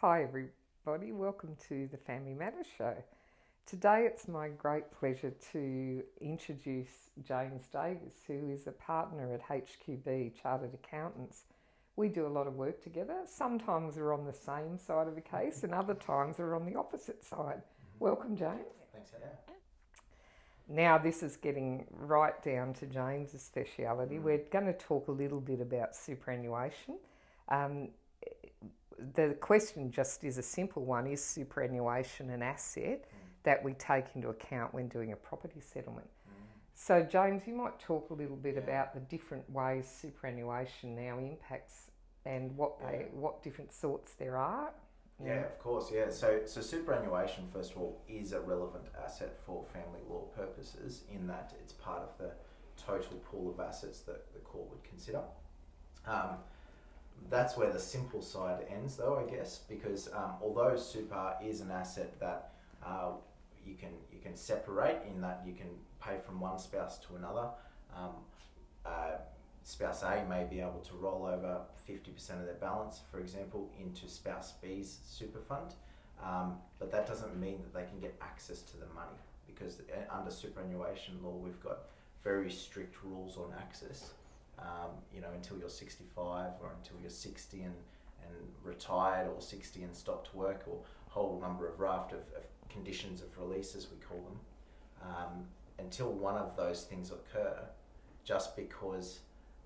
Hi everybody, welcome to the Family Matters Show. Today it's my great pleasure to introduce James Davis, who is a partner at HQB Chartered Accountants. We do a lot of work together. Sometimes we're on the same side of the case and other times we're on the opposite side. Welcome, James. Thanks, Hannah. Now this is getting right down to James's speciality. We're going to talk a little bit about superannuation. The question just is a simple one. Is superannuation an asset that we take into account when doing a property settlement? So James, you might talk a little bit about the different ways superannuation now impacts and what different sorts there are. Yeah, of course, yeah. So superannuation, first of all, is a relevant asset for family law purposes in that it's part of the total pool of assets that the court would consider. That's where the simple side ends, though, I guess, because although super is an asset that you can separate in that you can pay from one spouse to another. Spouse A may be able to roll over 50% of their balance, for example, into spouse B's super fund, but that doesn't mean that they can get access to the money, because under superannuation law we've got very strict rules on access. Until you're 65 or until you're 60 and retired, or 60 and stopped work, or a whole number of raft of conditions of release, as we call them. Until one of those things occur, just because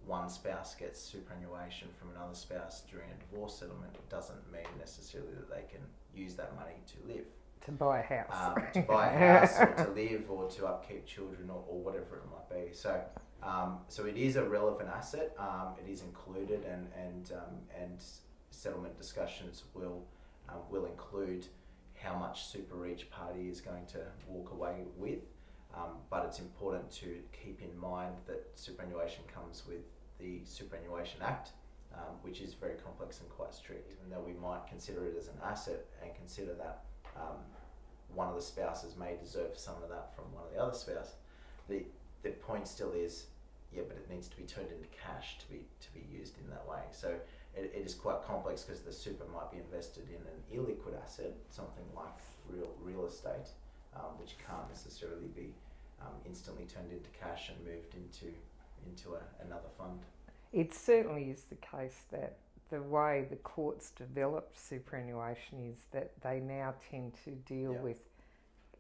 one spouse gets superannuation from another spouse during a divorce settlement, it doesn't mean necessarily that they can use that money to live. To buy a house. To buy a house, or to live, or to upkeep children, or whatever it might be. So it is a relevant asset. It is included, and settlement discussions will include how much super each party is going to walk away with. But it's important to keep in mind that superannuation comes with the Superannuation Act, which is very complex and quite strict. Even though we might consider it as an asset and consider that one of the spouses may deserve some of that from one of the other spouse, the point still is, but it needs to be turned into cash to be used in that way. So it is quite complex, because the super might be invested in an illiquid asset, something like real estate, which can't necessarily be instantly turned into cash and moved into another fund. It certainly is the case that the way the courts develop superannuation is that they now tend to deal with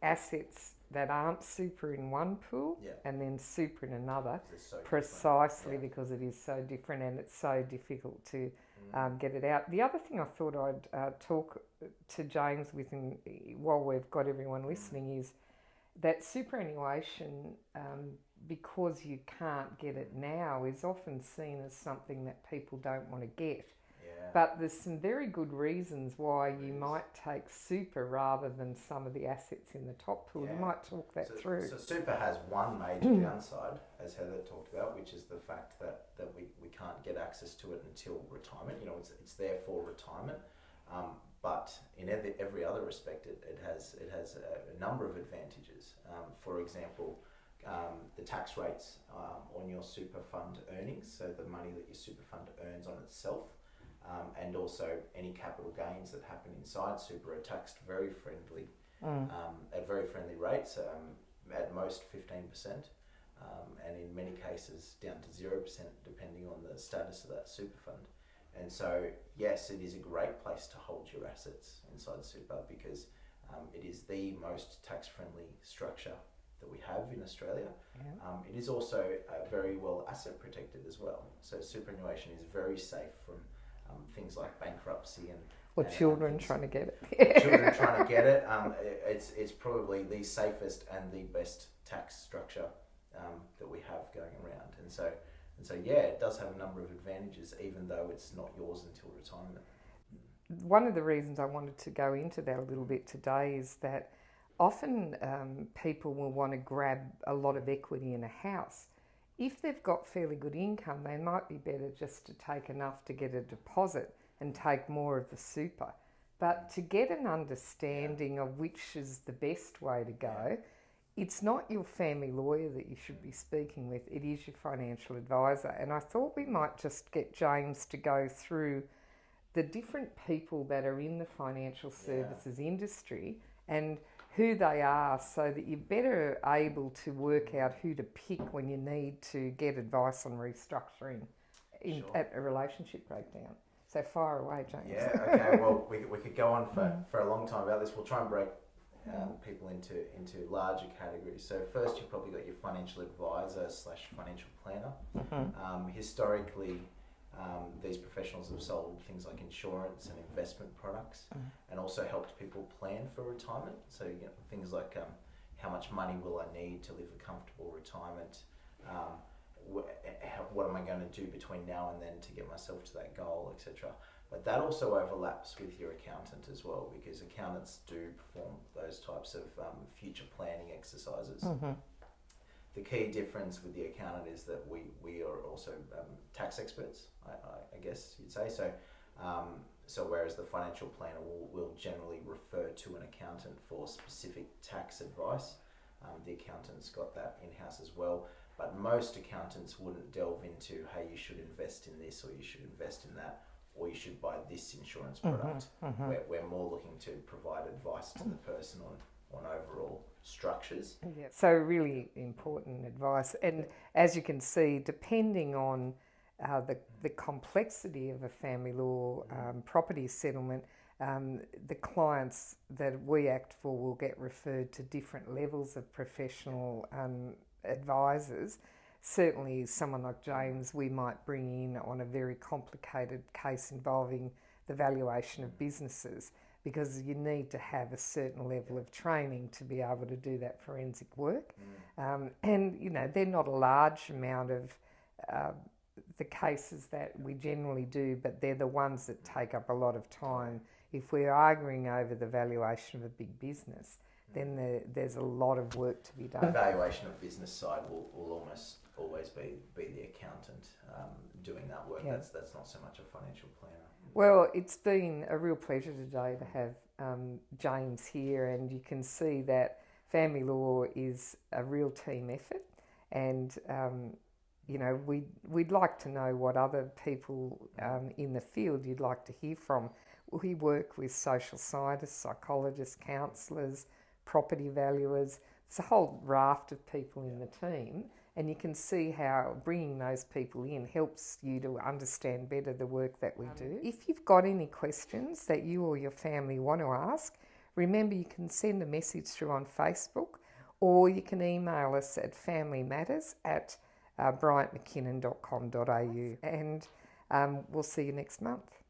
assets that aren't super in one pool and then super in another, precisely because it is so different and it's so difficult to get it out. The other thing I thought I'd talk to James with while we've got everyone listening is that superannuation, because you can't get it now, is often seen as something that people don't want to get. But there's some very good reasons why you might take super rather than some of the assets in the top pool. You might talk that through. So super has one major downside, as Heather talked about, which is the fact that we can't get access to it until retirement. It's there for retirement. But in every other respect, it has a number of advantages. For example, the tax rates on your super fund earnings, so the money that your super fund earns on itself, and also any capital gains that happen inside super are taxed very friendly, at very friendly rates, at most 15%, and in many cases down to 0%, depending on the status of that super fund. And so, yes, it is a great place to hold your assets inside super, because it is the most tax-friendly structure that we have in Australia. It is also very well asset protected as well. So superannuation is very safe from things like bankruptcy and children trying to get it. Children trying to get it. It's probably the safest and the best tax structure that we have going around. And so it does have a number of advantages, even though it's not yours until retirement. One of the reasons I wanted to go into that a little bit today is that often people will want to grab a lot of equity in a house. If they've got fairly good income, they might be better just to take enough to get a deposit and take more of the super. But to get an understanding of which is the best way to go, it's not your family lawyer that you should be speaking with, it is your financial advisor. And I thought we might just get James to go through the different people that are in the financial services industry and who they are, so that you're better able to work out who to pick when you need to get advice on restructuring at a relationship breakdown. So fire away, James. Yeah, okay, well, we could go on for a long time about this. We'll try and break people into larger categories. So first, you've probably got your financial advisor / financial planner. Historically, these professionals have sold things like insurance and investment products, and also helped people plan for retirement. So things like how much money will I need to live a comfortable retirement? What am I going to do between now and then to get myself to that goal, etc. But that also overlaps with your accountant as well, because accountants do perform those types of future planning exercises. The key difference with the accountant is that we are also tax experts, I guess you'd say. So whereas the financial planner will generally refer to an accountant for specific tax advice, the accountant's got that in-house as well. But most accountants wouldn't delve into, hey, you should invest in this, or you should invest in that, or you should buy this insurance product. We're more looking to provide advice to the person on overall structures. Yeah. So really important advice. And as you can see, depending on the complexity of a family law property settlement, the clients that we act for will get referred to different levels of professional advisors. Certainly someone like James we might bring in on a very complicated case involving the valuation of businesses, because you need to have a certain level of training to be able to do that forensic work. And they're not a large amount of the cases that we generally do, but they're the ones that take up a lot of time. If we're arguing over the valuation of a big business, then there's a lot of work to be done. The valuation of business side will almost always be the accountant doing that work. Yeah. That's not so much a financial planner. Well, it's been a real pleasure today to have James here, and you can see that family law is a real team effort, and we'd like to know what other people in the field you'd like to hear from. We work with social scientists, psychologists, counsellors, property valuers. There's a whole raft of people in the team, and you can see how bringing those people in helps you to understand better the work that we do. If you've got any questions that you or your family want to ask, remember you can send a message through on Facebook, or you can email us at familymatters@bryantmckinnon.com.au, and we'll see you next month.